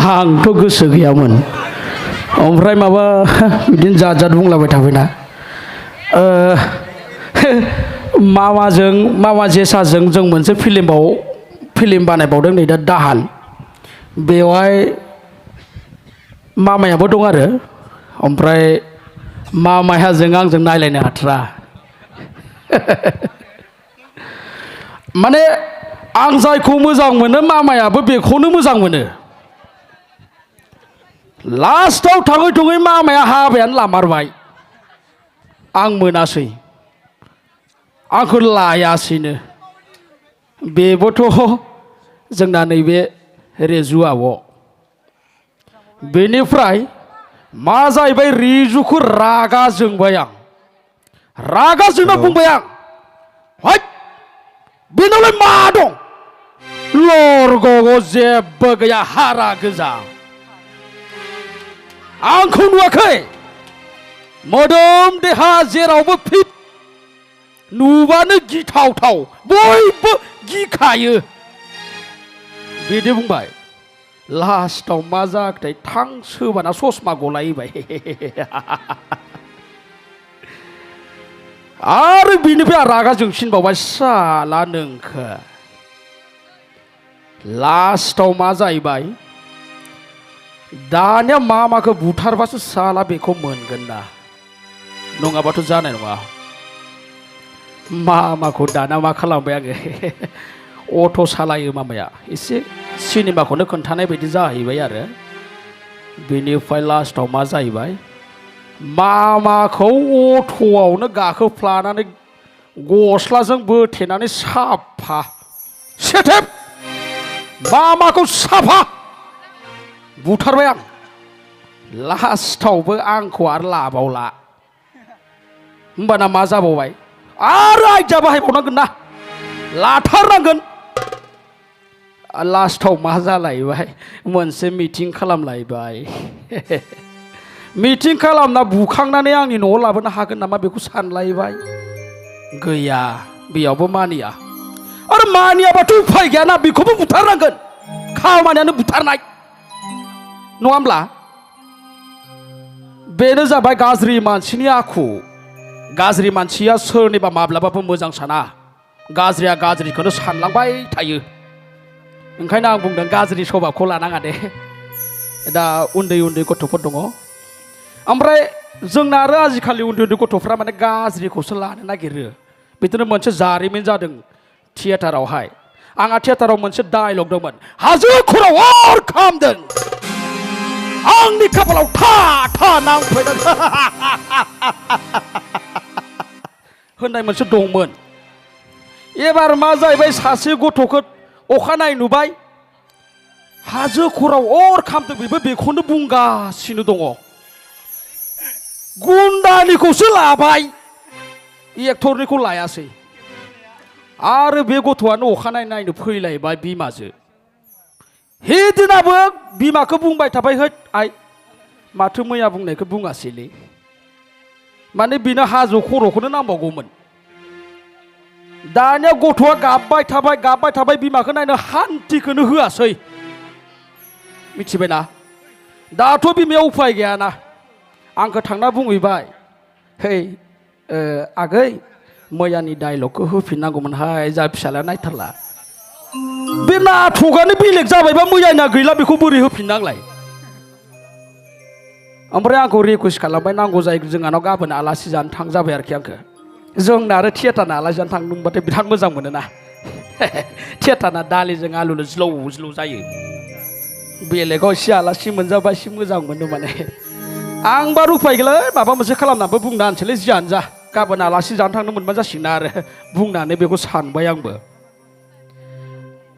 आंथ' गोसो गैयामोन ओमफ्राय माबा बिदिनो जात बुंलाबाय थाबायना मामा जेसाजों जों मोनसे फिल्म बानायबावदों नै दा दाहाल बेवहाय मामायाबो दं आरो ओमफ्राय मामाया जों आंजों नायलायनो हाथारा माने आं जायखौ मोजां मोनो मामायाबो बेखौनो मोजां मोनो लास्टआव थाङै थुङै मामाया हाबायानो लामारबाय आं मोनासै आंखौ लायासैनो बेबोथ' जोंना नैबे रेजु आब' बेनिफ्राय मा जाहैबाय रिजुखौ रागा जोंबाय आं रागा जोंना बुंबाय आं हाय बेनावलाय मा दं लरग'ग जेबो गैया हारा गोजा आंखौ नुवाखै मोदोम देहा जेरावबो फिट नुबानो गिथावथाव बयबो गिखायो बिदि बुंबाय लास्टआव मा जाखोथाय थां सोबाना ससमा गलायबाय आरो बिनिफ्राय रागा जोंसिनबावबाय साला नोंखो लास्टआव मा जाहैबाय दानिया मामाखौ बुथारबासो साला बेखौ मोनगोन ना नङाबाथ' जानाय नङा मामाखौ दाना मा खालामबाय आङो अट' सालायो मामाया एसे सिनेमाखौनो खोन्थानाय बायदि जाहैबाय आरो बेनिफ्राय लास्टआव मा जाहैबाय मामाखौ अट'आवनो गाखोफ्लानानै गस्लाजों बोथेनानै साफा सेथेब मामाखौ साफा बुथारबाय आं लास्टआवबो आंखौ आरो लाबावला होमबाना मा जाबावबाय आरो आयदा बाहायबावनांगोन ना लाथारनांगोन लास्टआव मा जालायबाय मोनसे मिटिं खालामलायबाय मिटिं खालामना बुखांनानै आंनि न'आव लाबोनो हागोन नामा बेखौ सानलायबाय गैया बेयावबो मानिया आरो मानियाबाथ' उफाय गैयाना बेखौबो बुथारनांगोन खामानियानो बुथारनाय नङा होमब्ला बेनो जाबाय गाज्रि मानसिनि आखु गाज्रि मानसिया सोरनिबा माब्लाबाबो मोजां साना गाज्रिया गाज्रिखौनो सानलांबाय थायो ओंखायनो आं बुंदों गाज्रि सभाबखौ लानाङा दे दा उन्दै उन्दै गथ'फोर दङ ओमफ्राय जोंना आरो आजिखालि उन्दै उन्दै गथ'फ्रा माने गाज्रिखौसो लानो नागिरो बिदिनो मोनसे जारिमिन जादों थियेटारावहाय आंहा थियेटाराव मोनसे डायलग दंमोन हाजो खराव अर खामदों आंनि खाफालाव था था नांफैदों होननाय मोनसे दंमोन एबार मा जाहैबाय सासे गथ'खौ अखानायै नुबाय हाजो खराव अर खामदों बेबो बेखौनो बुंगासिनो दङ गुन्दानिखौसो लाबाय एक्टरनिखौ लायासै आरो बे गथ'आनो अखानायै नायनो फैलायबाय बिमाजो हेदिनाबो बिमाखौ बुंबाय थाबाय होद आइ माथो मैया बुंनायखौ बुङासैलै माने बिनो हाजो खर'खौनो नांबावगौमोन दानिया गथ'आ गाबबाय थाबाय बिमाखौ नायनो हान्थिखौनो होआसै मिथिबायना दाथ' बिमाया उफाय गैयाना आंखौ थांना बुंहैबाय है आगै मैयानि डायलगखौ होफिननांगौमोनहाय जा फिसालाया नायथारला बे नाटकआनो बेलेग जाबायबा मैयाना गैला बेखौ बोरै होफिननांलाय ओमफ्राय आंखौ रिकुवेस्ट खालामबाय नांगौ जायो जोंहानाव गाबोन आलासि जानो थां जाबाय आरोखि आंखौ जोंना आरो थियेटारना आलासि जानो थांदोंबाथाय बिराद मोजां मोनोना थियेटारना दालिजों आलुल' ज्लौ ज्लौ जायो बेलेगाव एसे आलासि मोनजाबा एसे मोजां मोनो माने आं बार उफाय गैला माबा मोनसे खालामनानैबो बुंना होनसैलै जियानो जा गाबोन आलासि जानो थांनो मोनबा जासिगोन आरो बुंनानै बेखौ सानबाय आंबो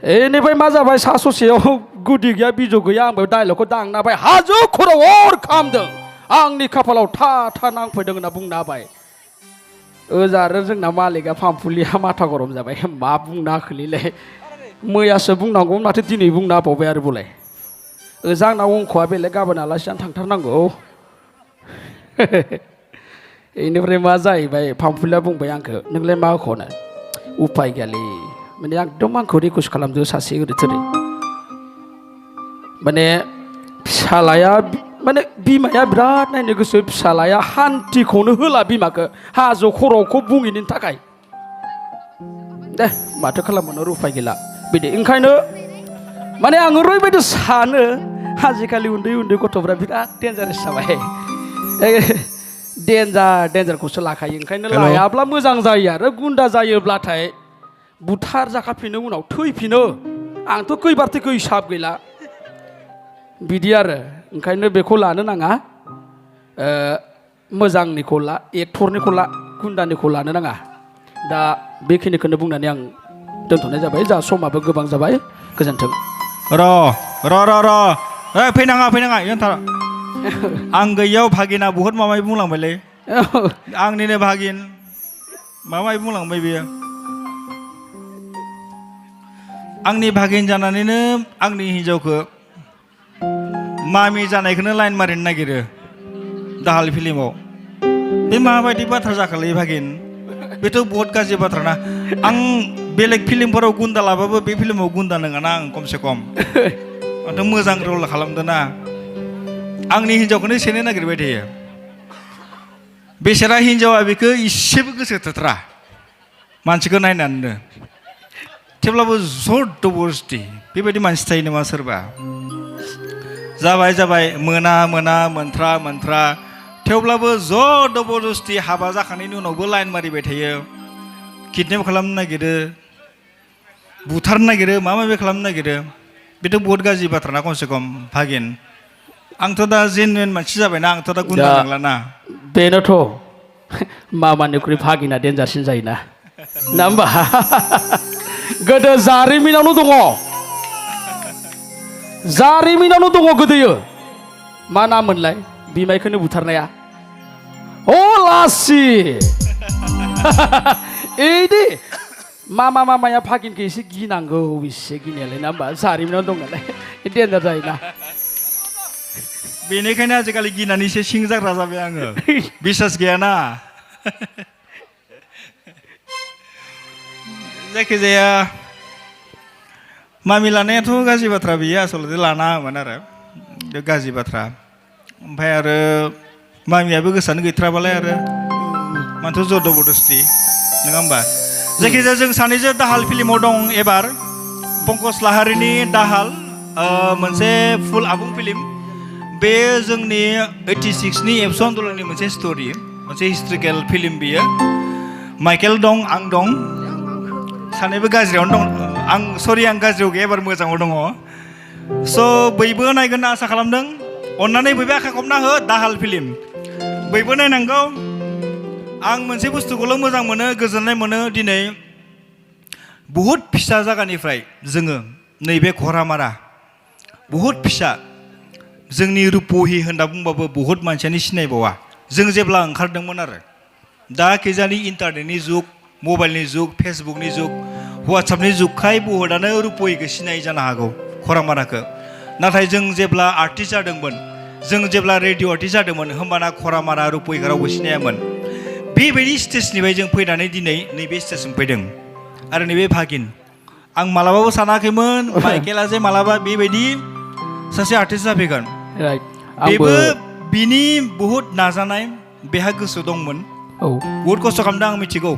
बेनिफ्राय मा जाबाय सा ससेयाव गुदि गैया बिजौ गैया आंबो डायलगखौ दांनाबाय हाजो खराव अर खामदों आंनि खाफालाव था था नांफैदों होनना बुंना होबाय ओजा आरो जोंना मालिकआ फामफुलिया माथा गरम जाबाय मा बुंना होखोलै मैयासो बुंनांगौ माथो दिनै बुंना होबावबाय आरो बुलाय ओजा आंना अंख'आ बेलेग गाबोन आलासि जानो थांथारनांगौ बेनिफ्राय मा जाहैबाय फामफुलिया बुंबाय आंखौ नोंलाय मा होख'नो उफाय गैयालै माने एकदम आंखौ रिकुवेस्ट खालामदो सासे ओरै थोरै माने फिसालाया माने बिमाया बिराद नायनो गोसो फिसालाया हान्थिखौनो होला बिमाखौ हाजो खर'खौ बुङैनि थाखाय दे माथो खालामनो उफाय गैला बिदि ओंखायनो माने आं ओरैबायदि सानो आजिखालि उन्दै उन्दै गथ'फ्रा बिराद डेन्जारेस जाबाय डेन्जारखौसो लाखायो ओंखायनो लायाब्ला मोजां जायो आरो गुन्दा जायोब्लाथाय बुथार जाखाफिनो उनाव थैफिनो आंथ' खैबार थैखो हिसाब गैला बिदि आरो ओंखायनो बेखौ लानो नाङा मोजांनिखौ ला एक्टरनिखौ ला गुन्दानिखौ लानो नाङा दा बेखिनिखौनो बुंनानै आं दोनथ'नाय जाबाय जा समाबो गोबां जाबाय गोजोन्थों र' फैनाङा इन्टार आं गैयाव भागिना बुहुत माबाय बुंलांबायलै आंनिनो भागिन माबाय बुंलांबाय बेयो आंनि भागिन जानानैनो आंनि हिन्जावखौ मामि जानायखौनो लाइन मारिनो नागिरो दाहाल फिल्माव बे माबायदि बाथ्रा जाखोलै भागिन बेथ' बहुत गाज्रि बाथ्रा ना आं बेलेग फिल्मफोराव गुन्दा लाबाबो बे फिल्माव गुन्दा नङाना आं खमसे खम आंथ' मोजां रल खालामदों ना आंनि हिन्जावखौनो सेनो नागिरबाय थायो बेसेरा हिन्जावा बेखौ इसेबो गोसो थोथ्रा मानसिखौ नायनानैनो थेवब्लाबो जबरदस्ति बेबायदि मानसि थायो नामा सोरबा जाबाय मोनथ्रा थेवब्लाबो जबरदस्ति हाबा जाखांनायनि उनावबो लाइन मारिबाय थायो किडनेप खालामनो नागिरो बुथारनो नागिरो माबा माबि खालामनो नागिरो बेथ' बहुत गाज्रि बाथ्रा ना खमसे खम भागिन आंथ' दा जेनुइन मानसि जाबायना आंथ' दा गुन्दा नंलाना बेनोथ' मामानिख्रुइ भागिना डेन्जारसिन जायोना ना होमबा गोदो जारिमिनावनो दङ गोदोयो मा नाममोनलाय बिमायखौनो बुथारनाया अ लासि एदि मामाया भागिनखौ एसे गिनांगौ एसे गिनायालाय ना होमबा जारिमिनाव दं नालाय डेन्जार जायोना बेनिखायनो आजिखालि गिनानै एसे सिं जाग्रा जाबाय आङो बिसास गैयाना जायखिजाया मामि लानायाथ' गाज्रि बाथ्रा बियो आसलथे लानाङामोन आरो बे गाज्रि बाथ्रा ओमफ्राय आरो मामियाबो गोसोआनो गैथ्राबालाय आरो मानोथ' जबरदस्ति नङा होमबा जायखिजाया जों सानैजों दाहाल फिल्माव दं एबार पंकज लाहारिनि दाहाल मोनसे फुल आबुं फिल्म बे जोंनि 86नि एबसु आन्दलननि मोनसे स्ट'रि मोनसे हिस्ट्रिकेल फिल्म बियो माइकेल दं आं दं सानैबो गाज्रियावनो दं आं गाज्रियाव गैया एबार मोजाङाव दङ स' बयबो नायगोन होनना आसा खालामदों अन्नानै बयबो आखाइ खबना हो दाहाल फिल्म बयबो नायनांगौ आं मोनसे बुस्थुखौल' मोजां मोनो गोजोननाय मोनो दिनै बुहुत फिसा जायगानिफ्राय जोङो नैबे घरामारा बुहुत फिसा जोंनि रुपहि होनना बुंबाबो बुहुत मानसियानो सिनायबावा जों जेब्ला ओंखारदोंमोन आरो दा खिजानि इन्टारनेटनि जुग मबाइलनि जुग फेसबुकनि जुग वाट्सएपनि जुगखाय बुहुतआनो रुपहिखौ सिनाय जानो हागौ घरामाराखौ नाथाय जों जेब्ला आर्टिस्ट जादोंमोन जों जेब्ला रेडिअ आर्टिस्ट जादोंमोन होमबाना घरामारा रुपहिखौ रावबो सिनायामोन बेबायदि स्टेजनिफ्राय जों फैनानै दिनै नैबे स्टेजसिम फैदों आरो नैबे भागिन आं मालाबाबो सानाखैमोन माइकेला जे मालाबा बेबायदि सासे आर्टिस्ट जाफैगोन बेबो बिनि बुहुत नाजानाय बेहा गोसो दंमोन बुहुत खस्थ' खालामदों आं मिथिगौ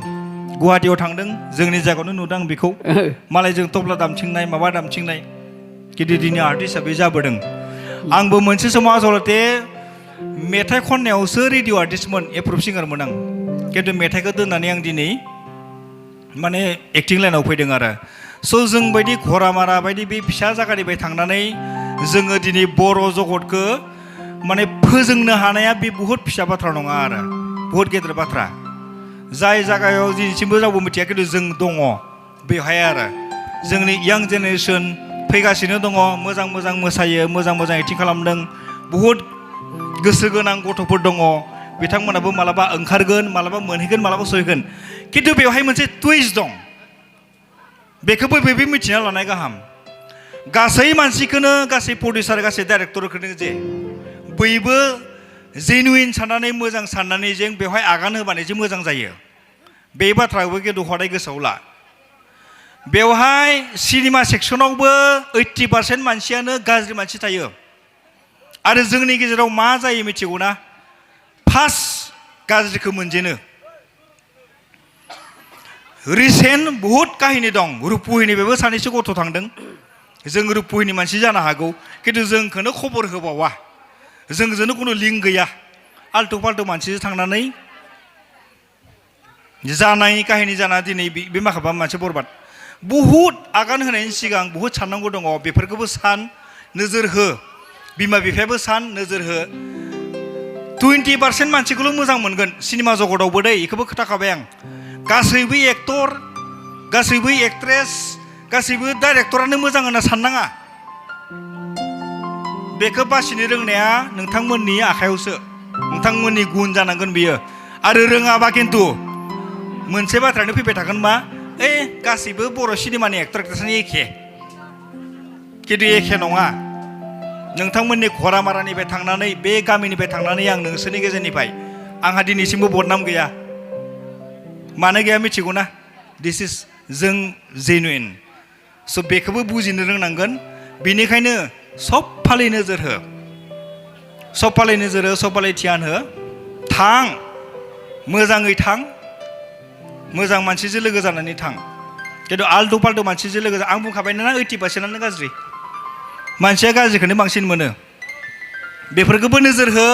गुवाहाटियाव थांदों जोंनि जायगायावनो नुदों आं बेखौ मालायजों तबला दामथिंनाय माबा दामथिंनाय गिदिर दिनै आर्टिस्ट हिसाबै जाबोदों आंबो मोनसे समाव आसलथे मेथाइ खननायावसो रेडिअ आर्टिस्टमोन एप्रुभ सिंगारमोन आं खिन्थु मेथाइखौ दोननानै आं दिनै माने एक्टिं लाइनाव फैदों आरो स' जों बायदि घरामारा बायदि बे फिसा जायगानिफ्राय थांनानै जोङो दिनै बर' जगतखौ माने फोजोंनो हानाया बे बुहुत फिसा बाथ्रा नङा आरो बुहुत गेदेर बाथ्रा जाय जायगायाव दिनैसिमबो रावबो मिथिया खिन्थु जों दङ बेवहाय आरो जोंनि यां जेनेरेसन फैगासिनो दङ मोजां मोसायो मोजां एक्टिं खालामदों बुहुत गोसो गोनां गथ'फोर दङ बिथांमोनाबो मालाबा ओंखारगोन मालाबा मोनहैगोन मालाबा सहैगोन खिन्थु बेवहाय मोनसे टुइस्ट दं बेखौबो बयबो मिथिना लानाय गाहाम गासै मानसिखौनो गासै प्रडिउसार गासै डाइरेक्टरखौनो जे बयबो जेनुइन साननानै मोजां साननानै जों बेवहाय आगान होबानो जे मोजां जायो बे बाथ्राखौबो खिन्थु हदाय गोसोआव ला बेवहाय सिनेमा सेक्सनावबो 80% मानसियानो गाज्रि मानसि थायो आरो जोंनि गेजेराव मा जायो मिथिगौ ना फार्स्ट गाज्रिखौ मोनजेनो रिसेन्ट बहुद काहिनी दं रुपुहिनिफ्रायबो सानैसो गथ' थांदों जों रुपुहिनि मानसि जानो हागौ खिन्थु जोंखौनो खबर होबावा जोंजोंनो खुनु लिंक गैया आल्टु फाल्टु मानसिजों थांनानै जानाय काहिनी जाना दिनै बे माखाबा मानसि बरबाद बहुद आगान होनायनि सिगां बहुद साननांगौ दङ बेफोरखौबो सान नोजोर हो बिमा बिफायाबो सान नोजोर हो 20% मानसिखौल' मोजां मोनगोन सिनेमा जगतावबो दै बेखौबो खोथाखाबाय आं गासैबो एक्टर गासैबो एक्ट्रेस गासैबो डाइरेक्टरानो मोजां होनना साननाङा बेखौ बासिनो रोंनाया नोंथांमोननि आखायावसो नोंथांमोननि गुन जानांगोन बियो आरो रोङाबा खिन्थु मोनसे बाथ्रानो फैबाय थागोन मा गासैबो बर' सिनेमानि एक्टर एक्ट्रेसनि एखे खिन्थु एखे नङा नोंथांमोननि घरामारानिफ्राय थांनानै बे गामिनिफ्राय थांनानै आं नोंसोरनि गेजेरनिफ्राय आंहा दिनैसिमबो बदनाम गैया मानो गैया मिथिगौ ना दिस इज जों जेनुइन स' बेखौबो बुजिनो रोंनांगोन बेनिखायनो सब फाले नोजोर हो सब फाले नोजोर हो सब फाले ध्यान हो थां मोजाङै थां मोजां मानसिजों लोगो जानानै थां खिन्थु आल्टु फाल्टु मानसिजों लोगो आं बुंखाबाय ना 80%आनो गाज्रि मानसिया गाज्रिखौनो बांसिन मोनो बेफोरखौबो नोजोर हो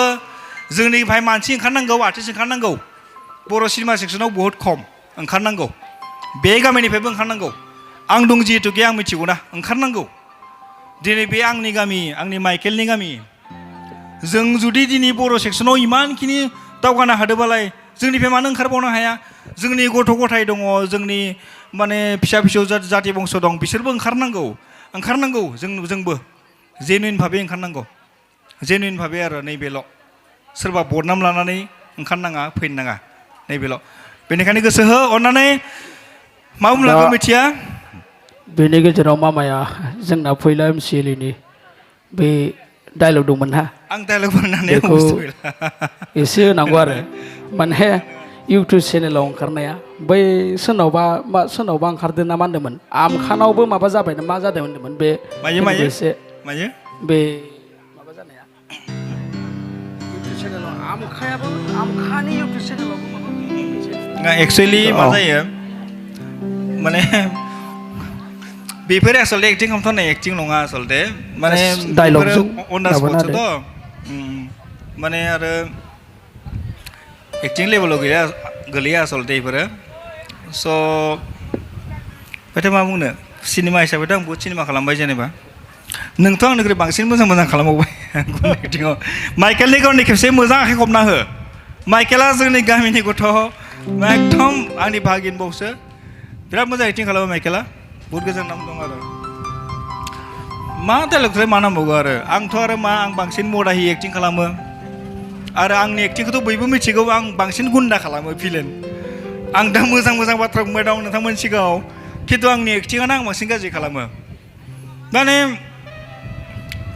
जोंनिफ्राय मानसि ओंखारनांगौ आर्टिस्ट ओंखारनांगौ बर' सिनेमा सेक्सनाव बहुद खम ओंखारनांगौ बे गामिनिफ्रायबो ओंखारनांगौ आं दं जिहेतुके आं मिथिगौ ना ओंखारनांगौ दिनै बे आंनि गामि आंनि माइकेलनि गामि जों जुदि दिनै बर' सेक्सनाव इमानखिनि दावगानो हादोंबालाय जोंनिफ्राय मानो ओंखारबावनो हाया जोंनि गथ' गथाय दङ जोंनि माने फिसा फिसौ जाथि बंस' दं बिसोरबो ओंखारनांगौ जोंबो जेनुइन भाबै ओंखारनांगौ जेनुइन भाबै आरो नैबेल' सोरबा बदनाम लानानै ओंखारनाङा फैनो नाङा नैबेल' बेनिखायनो गोसो हो अननानै मा बुंनांगौ मिथिया बेनि गेजेराव मामाया जोंना फैला MCLA बे डायलग दंमोन ना आं डायलग बुंनानै बेखौ एसे होनांगौ आरो माने इउटुब चेनेलाव ओंखारनाया बै सोरनावबा ओंखारदों ना मा होनदोंमोन आमखानावबो माबा जाबाय ना मा जादों होनदोंमोन बे एसे बे माबा जानाया इउटुब चेनेलाव आमखानि इउटुब चेनेलावबो माबा एक्सुवेलि मा जायो माने बेफोर आसलते एक्टिं खालामथारनाय एक्टिं नङा आसलते माने डायलगजों अन दा स्पटसोथ' माने आरो एक्टिं लेभेलाव गोलैया आसलते बेफोरो स' बेथ' मा बुंनो सिनेमा हिसाबैथ' आं बहुद सिनेमा खालामबाय जेनेबा नोंथ' आंनिख्रुइ बांसिन मोजां खालामबावबाय एक्टिङाव माइकेलनि गावनि खेबसे मोजां आखाइ खबना हो माइकेला जोंनि गामिनि गथ' एकदम आंनि भागिन बावसो बिराद मोजां एक्टिं खालामो माइकेला बहुत गोजान नाम दं आरो मा डायलगखौलाय मा नांबावगौ आरो आंथ' आरो मा आं बांसिन मदाहि एक्टिं खालामो आरो आंनि एक्टिंखौथ' बयबो मिथिगौ आं बांसिन गुन्दा खालामो भिलेन आं दा मोजां बाथ्रा बुंबाय दं नोंथांमोननि सिगाङाव खिन्थु आंनि एक्टिङानो आं बांसिन गाज्रि खालामो माने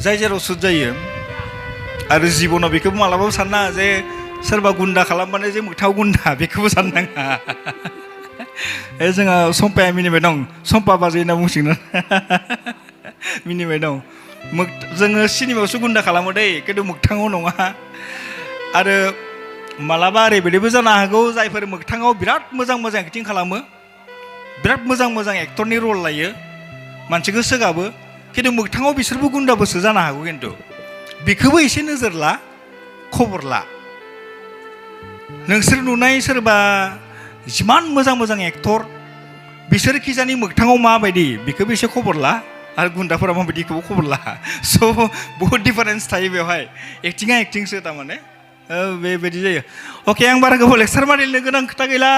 जाय जेराव सुट जायो आरो जिबनाव बेखौबो मालाबाबो साननाङा जे सोरबा गुन्दा खालामबानो जे मोगथाव गुन्दा बेखौबो साननाङा जोंहा सम्पाया मिनिबाय दं सम्पा बाजै होनना बुंसिगोन मिनिबाय दं जोङो सिनेमायावसो गुन्दा खालामो दै खिन्थु मोगथाङाव नङा आरो मालाबा ओरैबायदिबो जानो हागौ जायफोर मोगथाङाव बिराद मोजां एक्टिं खालामो बिराद मोजां एक्टरनि रल लायो मानसिखौ सोगाबो खिन्थु मोगथाङाव बिसोरबो गुन्दाबोसो जानो हागौ खिन्थु बेखौबो एसे नोजोर ला खबर ला नोंसोर नुनाय सोरबा जिमान मोजां एक्टर बिसोर खिजानि मोगथाङाव माबायदि बेखौबो एसे खबर ला आरो गुन्दाफोरा माबायदिखौबो खबर ला स' बहुद डिफारेन्स थायो बेवहाय एक्टिङा एक्टिंसो थारमाने बेबायदि जायो अके आं बारा गोबाव लेक्सार मारिनो गोनां खोथा गैला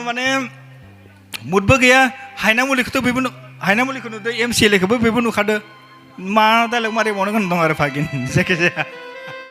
माने मुदबो गैया हायनामुलिखौथ' बेबो हायनामुलिखौ नुदों MCLA खौबो बेबो नुखादो मा डायलग मारिबावनो गोनां दं आरो भागिन जायखिजाया